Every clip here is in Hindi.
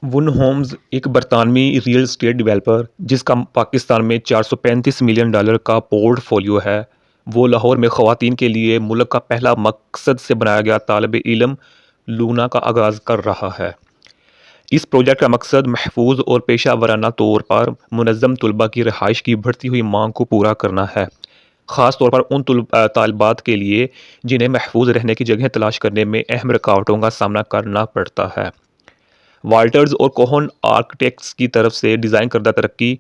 वुन होम्स एक बरतानवी रियल एस्टेट डेवलपर जिसका पाकिस्तान में $435 मिलियन का पोर्टफोलियो है। वो लाहौर में ख़वातीन के लिए मुल्क का पहला मकसद से बनाया गया तालिब इल्म लूना का आगाज़ कर रहा है। इस प्रोजेक्ट का मकसद महफूज और पेशा वराना तौर पर मुनज़्ज़म तलबा की रिहाइश की बढ़ती हुई मांग को पूरा करना है, ख़ास तौर पर उन तालिबात के लिए जिन्हें महफूज रहने की जगह तलाश करने में अहम रुकावटों का सामना करना पड़ता है। वाल्टर्स और कोहन आर्किटेक्ट्स की तरफ से डिज़ाइन करदा तरक्की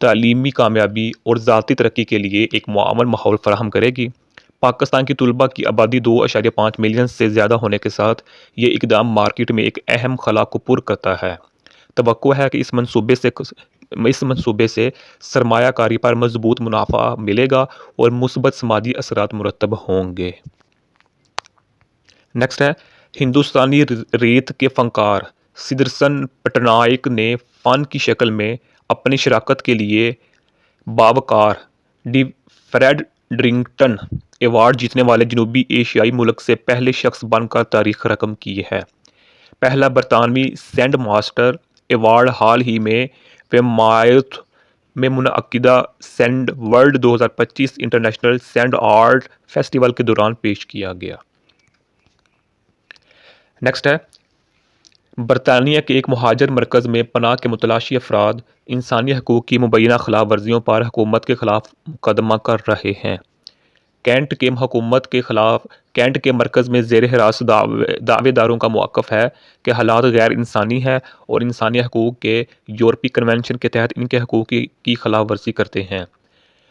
तालीमी कामयाबी और ज़ाती तरक्की के लिए एक मुआवन माहौल फराहम करेगी। पाकिस्तान की तलबा की आबादी 2.5 मिलियन से ज़्यादा होने के साथ ये इकदाम मार्केट में एक अहम खला को पुर करता है। तवक्को है कि इस मंसूबे से सरमायाकारी पर मजबूत मुनाफा मिलेगा और मुस्बत समाजी असरात मुरतब होंगे। नेक्स्ट है हिंदुस्तानी रेत के फनकार सिदरसन पटनायक ने फ़न की शक्ल में अपनी शराकत के लिए बावकार डी फ्रेडरिंगटन अवार्ड जीतने वाले जनूबी एशियाई मुल्क से पहले शख्स बनकर तारीख रकम की है। पहला बरतानवी सैंड मास्टर अवार्ड हाल ही में वेमायथ में मुनअक्किदा sand world 2025 international sand art festival के दौरान पेश किया गया। नेक्स्ट है बरतानिया के एक महाजर मरकज़ में पनाह के मुतलाशी अफराद इंसानी हकूक़ की मुबैना खिलाफ वर्जियों पर हुकूमत के ख़िलाफ़ मुकदमा कर रहे हैं। कैंट के मरकज़ में ज़ेर हिरासत दावेदारों का मौक़िफ़ है कि हालात गैर इंसानी है और इंसानी हकूक़ के यूरोपी कन्वेंशन के तहत इनके हकूक़ की खिलाफ वर्जी करते हैं।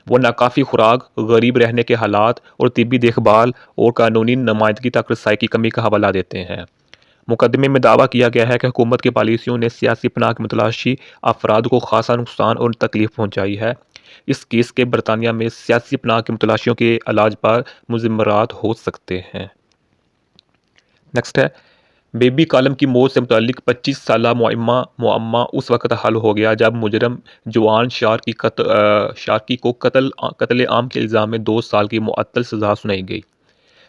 वो नाकाफ़ी खुराक, गरीब रहने के हालात और तिब्बी देखभाल और कानूनी नुमाइंदगी तक रसाई की कमी का हवाला देते हैं। मुकदमे में दावा किया गया है कि हुकूमत की पॉलिसियों ने सियासी पनाह के मुतलाशी अफराद को खासा नुकसान और तकलीफ पहुँचाई है। इस केस के बरतानिया में सियासी पनाह के मुतलाशियों के इलाज पर मुज़म्मरात हो सकते हैं। नेक्स्ट है बेबी कालम की मौत से मुतालिक 25 साला मुअम्मा उस वक़्त हल हो गया जब मुजरम जवान शार्की को कत्ल आम के इल्ज़ाम में 2 साल की मुअत्तल सज़ा सुनाई गई।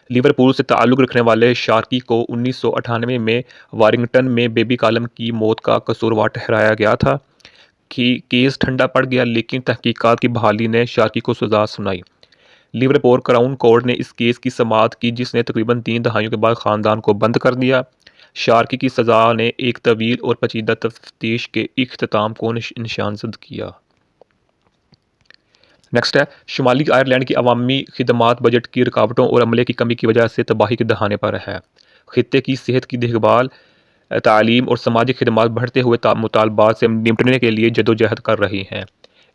लिवरपूल से ताल्लुक़ रखने वाले शार्की को 1998 में वारिंगटन में बेबी कालम की मौत का कसूरवार ठहराया गया था कि केस ठंडा पड़ गया, लेकिन तहकीकात की बहाली ने शार्की को सज़ा सुनाई। लिवरपूल क्राउन कोर्ट ने इस केस की समाअत की जिसने तकरीबन 3 दहाइयों के बाद ख़ानदान को बंद कर दिया। शार्की की सज़ा ने एक तवील और पेचीदा तफ्तीश के इख्तिताम को निशानजद किया। नेक्स्ट है शुमाली आयरलैंड की अवामी खिदमात बजट की रुकावटों और अमले की कमी की वजह से तबाही के दहाने पर है। खित्ते की सेहत की देखभाल, तालीम और समाजी खिदमात बढ़ते हुए मुतालबात से निपटने के लिए जदोजहद कर रही हैं।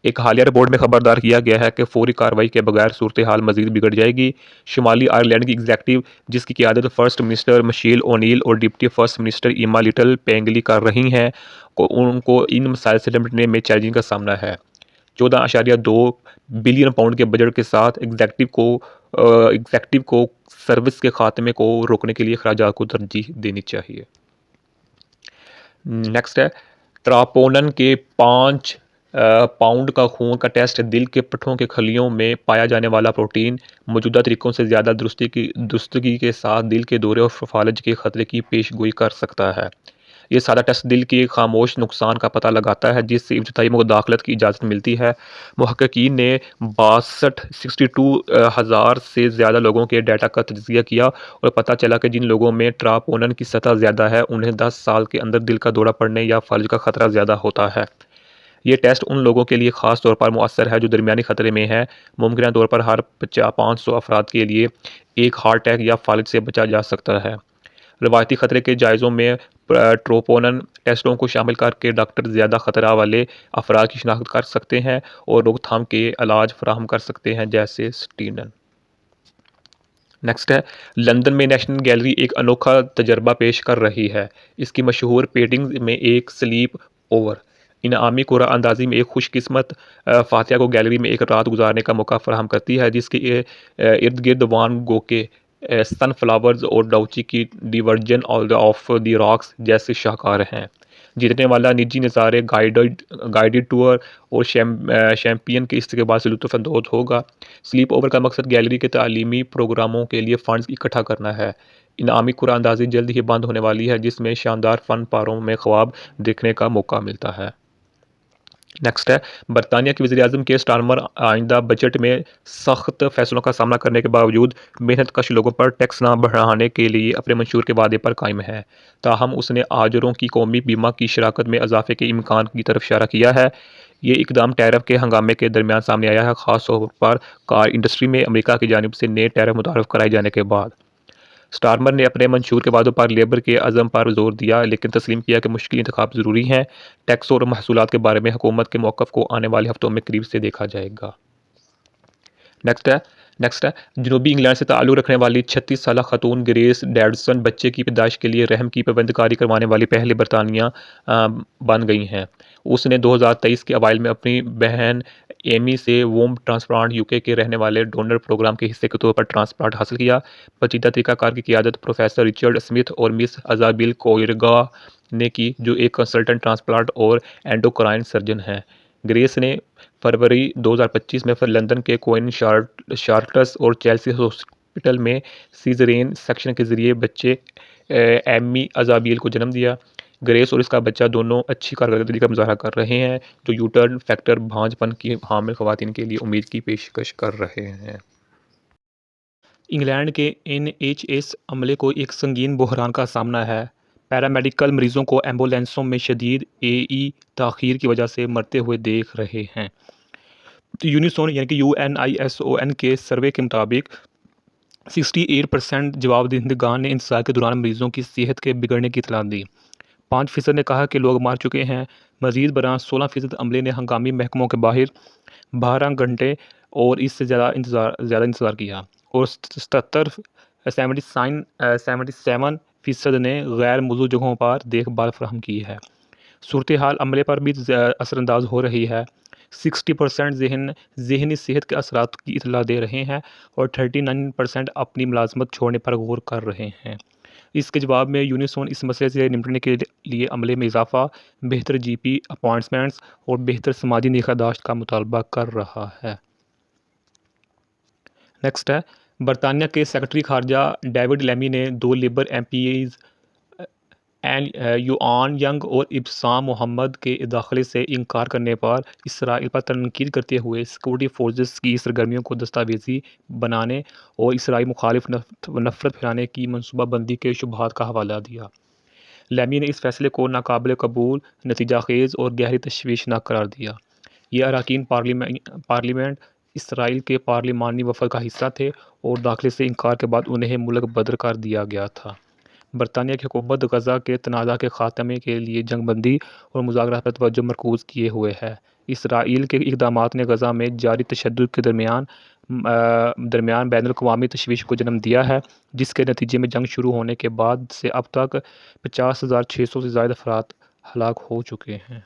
एक हालिया रिपोर्ट में खबरदार किया गया है कि फौरी कार्रवाई के बगैर सूरत हाल मजीद बिगड़ जाएगी। शुमाली आयरलैंड की एग्जेक्टिव जिसकी क़ियादत फर्स्ट मिनिस्टर मिशेल ओनील और डिप्टी फर्स्ट मिनिस्टर इमा लिटल पेंगली कर रही हैं को उनको इन मसाइल से निपटने में चैलेंजिंग का सामना है। 14.2 बिलियन पाउंड के बजट के साथ एग्जेक्टिव को सर्विस के खात्मे को रोकने के लिए अखराजात को तरजीह देनी चाहिए। नेक्स्ट है ट्रापोनन के 5 पाउंड का खून का टेस्ट दिल के पट्ठों के खलियों में पाया जाने वाला प्रोटीन मौजूदा तरीकों से ज़्यादा दुरुस्तगी के साथ दिल के दौरे और फालज के खतरे की पेशगोई कर सकता है। ये सादा टेस्ट दिल के खामोश नुकसान का पता लगाता है जिससे इब्तदाई मुदाखलत की इजाज़त मिलती है। मुहक्किकीन ने 62,000 से ज़्यादा लोगों के डाटा का तजिया किया और पता चला कि जिन लोगों में ट्रापोनन की सतह ज़्यादा है उन्हें 10 साल के अंदर दिल का दौरा पड़ने या फालज का खतरा ज़्यादा होता है। ये टेस्ट उन लोगों के लिए ख़ास तौर पर मुअस्सर है जो दरमियानी ख़तरे में है। मुमकिन तौर पर हर 500 अफराद के लिए एक हार्ट अटैक या फालज से बचा जा सकता है। रवायती ख़तरे के जायज़ों में ट्रोपोनन टेस्टों को शामिल करके डॉक्टर ज़्यादा ख़तरा वाले अफराद की शनाख्त कर सकते हैं और रोकथाम के इलाज फराहम कर सकते हैं, जैसे स्टीनन। नेक्स्ट है लंदन में नेशनल गैलरी एक अनोखा तजर्बा पेश कर रही है। इसकी मशहूर पेंटिंग में एक स्लीप ओवर इनामी कुरा अंदाजी में एक खुशकिस्मत फातिहा को गैलरी में एक रात गुजारने का मौका फराहम करती है, जिसके इर्द गिर्द वान गो के सनफ्लावर्स और डाउची की डिवर्जन ऑफ द रॉक्स जैसे शाहकार हैं। जीतने वाला निजी नज़ारे, गाइडेड टूर और शैम्पियन के इस्तेमाल से लुत्फ़अंदोज़ होगा। स्लीप ओवर का मकसद गैलरी के तालीमी प्रोग्रामों के लिए फ़ंड्स इकट्ठा करना है। इनामी कुरानंदाज़ी जल्द ही बंद होने वाली है, जिसमें शानदार फ़न पारों में ख्वाब देखने का मौका मिलता है। नेक्स्ट है, बरतानिया के वज़ीर-ए-आज़म के स्टारमर आइंदा बजट में सख्त फैसलों का सामना करने के बावजूद मेहनतकश लोगों पर टैक्स न बढ़ाने के लिए अपने मंशूर के वादे पर कायम है। ताहम उसने आजरों की कौमी बीमा की शराकत में इजाफे के इम्कान की तरफ इशारा किया है। ये इकदाम टैरिफ के हंगामे के दरमियान सामने आया है, ख़ास तौर पर कार इंडस्ट्री में अमेरिका की जानिब से नए टैरिफ मुतारफ़ कराए जाने के बाद। स्टारमर ने अपने मंशूर के वादों पर लेबर के अज़म पर जोर दिया, लेकिन तस्लीम किया कि मुश्किल इंतखाब ज़रूरी हैं। टैक्स और महसूलात के बारे में हुकूमत के मौक़िफ़ को आने वाले हफ्तों में करीब से देखा जाएगा। नेक्स्ट है जनूबी इंग्लैंड से ताल्लुक़ रखने वाली 36 साला खातून ग्रेस डैडसन बच्चे की पैदाइश के लिए रहम की पाबंदकारी करवाने वाली पहली बरतानिया बन गई हैं। उसने 2023 के अवाइल में अपनी बहन एमी से वोम ट्रांसप्लांट यूके के रहने वाले डोनर प्रोग्राम के हिस्से के तौर पर ट्रांसप्लांट हासिल किया। पेचीदा तरीक़ाकार की क़ियादत प्रोफेसर रिचर्ड स्मिथ और मिस अज़ाबिल कोयरगा ने की, जो एक कंसल्टेंट ट्रांसप्लांट और एंडोक्राइन सर्जन हैं। ग्रेस ने फरवरी 2025 में फिर लंदन के क्वीन चार्ल्स और चेल्सी हॉस्पिटल में सीजरेन सेक्शन के ज़रिए बच्चे एमी अज़ाबिल को जन्म दिया। ग्रेस और इसका बच्चा दोनों अच्छी कारकर्दगी का मुजाहरा कर रहे हैं, जो यूटर्न फैक्टर भांजपन की हामिल ख़वातीन के लिए उम्मीद की पेशकश कर रहे हैं। इंग्लैंड के NHS अमले को एक संगीन बहरान का सामना है। पैरामेडिकल मरीजों को एम्बुलेंसों में शदीद AE ताख़ीर की वजह से मरते हुए देख रहे हैं। यूनिसोन यानी कि UNISON के सर्वे के मुताबिक 68% जवाबदहिंदगान ने इंतज़ार के दौरान मरीजों की सेहत के बिगड़ने की इत्तला दी। 5% ने कहा कि लोग मार चुके हैं। मज़ीद बरआं 16% अमले ने हंगामी महकमों के बाहर 12 घंटे और इससे ज़्यादा इंतज़ार किया, और 77% ने गैर मौजूद जगहों पर देखभाल फराहम की है। सूरत हाल अमले पर भी असरअंदाज हो रही है। 60% ज़हनी सेहत के असरात की इतला दे रहे हैं और 39% अपनी मुलाजमत छोड़ने पर गौर कर रहे हैं। इसके जवाब में यूनिसोन इस मसले से निपटने के लिए अमले में इजाफा, बेहतर GP अपॉइंटमेंट्स और बेहतर समाजी निगहदाश्त का मुतालबा कर रहा है। नेक्स्ट है, बरतानिया के सेक्रेटरी खारजा डेविड लेमी ने 2 लेबर MPs युआन यंग और इब्साम मोहम्मद के दाखिले से इनकार करने पर इसराइल पर तनकीद करते हुए सिक्योरिटी फोर्सेस की सरगर्मियों को दस्तावेजी बनाने और इसराइल मुखालिफ नफरत फैलाने की मनसूबाबंदी के शुबहात का हवाला दिया। लेमी ने इस फैसले को नाकाबिल कबूल, नतीजाखेज़ और गहरी तशवीशनाक करार दिया। ये अरकान पार्लियामेंट इसराइल के पार्लिमानी वफद का हिस्सा थे और दाखिले से इनकार के बाद उन्हें मुल्क बदर कर दिया गया था। बरतानिया की हुकूमत गज़ा के तनाज़ा के ख़ात्मे के लिए जंगबंदी और मुज़ाकरात पर तवज्जो मरकूज़ किए हुए है। इसराइल के इक़दामात ने गज़ा में जारी तशद्दुद के दरमियान बैनुल-अक़वामी तशवीश को जन्म दिया है, जिसके नतीजे में जंग शुरू होने के बाद से अब तक 50,600 से ज़ायद अफ़राद हलाक हो चुके हैं।